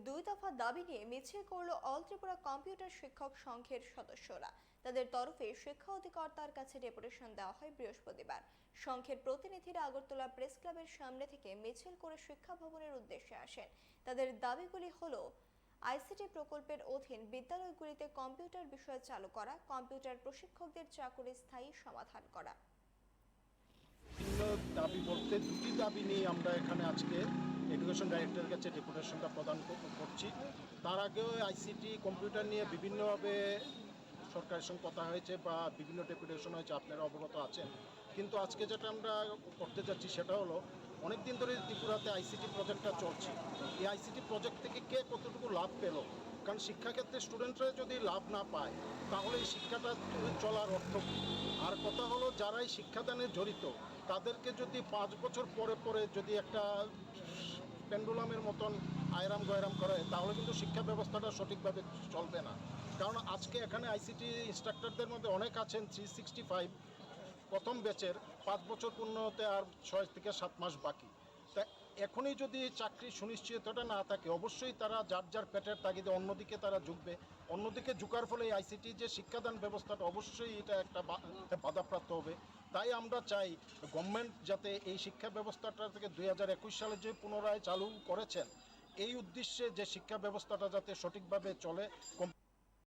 2 দফা দাবি নিয়ে মিছিল করল অল ত্রিপুরা কম্পিউটার শিক্ষক সংঘের সদস্যরা। তাদের তরফে শিক্ষা অধিকর্তার কাছে ডেপুটেশন দেওয়া হয় বৃহস্পতিবার। সংঘের প্রতিনিধিরা আগরতলা প্রেস ক্লাবের সামনে থেকে মিছিল করে শিক্ষা ভবনের উদ্দেশ্যে আসেন। তাদের দাবিগুলি হলো আইসিটি প্রকল্পের অধীন বিদ্যালয়গুলিতে কম্পিউটার বিষয় চালু করা, কম্পিউটার প্রশিক্ষকদের চাকরির স্থায়ী সমাধান করা। দাবি বলতে দুটি দাবি নিয়ে আমরা এখানে আজকে এডুকেশন ডাইরেক্টরের কাছে ডেপুটেশনটা প্রদান করছি। তার আগেও আইসিটি কম্পিউটার নিয়ে বিভিন্নভাবে সরকারের সঙ্গে কথা হয়েছে বা বিভিন্ন ডেপুটেশন হয়েছে, আপনারা অবগত আছেন। কিন্তু আজকে যেটা আমরা করতে যাচ্ছি সেটা হলো, অনেক দিন ধরে ত্রিপুরাতে আইসিটি প্রজেক্টটা চলছে। এই আইসিটি প্রজেক্ট থেকে কে কতটুকু লাভ পেল? কারণ শিক্ষাক্ষেত্রে স্টুডেন্টরা যদি লাভ না পায় তাহলে এই শিক্ষাটা চলার অর্থ কী? আর কথা হলো, যারা এই শিক্ষাদানে জড়িত তাদেরকে যদি 5 বছর পরে পরে যদি একটা পেন্ডুলামের মতন আয়রাম গয়রাম করে তাহলে কিন্তু শিক্ষা ব্যবস্থাটা সঠিকভাবে চলবে না। কারণ আজকে এখানে আইসিটি ইনস্ট্রাক্টরদের মধ্যে অনেক আছেন 365 প্রথম ব্যাচের, 5 বছর পূর্ণ হতে আর 6 থেকে 7 মাস বাকি। তা এখনই যদি চাকরি সুনিশ্চিততা না থাকে অবশ্যই তারা যার যার পেটের তাগিদে অন্যদিকে তারা ঝুঁকবে। অন্যদিকে ঝুঁকার ফলে আইসিটি যে শিক্ষাদান ব্যবস্থাটা অবশ্যই এটা একটা বাধাপ্রাপ্ত হবে। তাই আমরা চাই গভর্নমেন্ট যাতে এই শিক্ষা ব্যবস্থাটা থেকে 2021 সালে যে পুনরায় চালু করেছেন, এই উদ্দেশ্যে যে শিক্ষা ব্যবস্থাটা যাতে সঠিকভাবে চলে,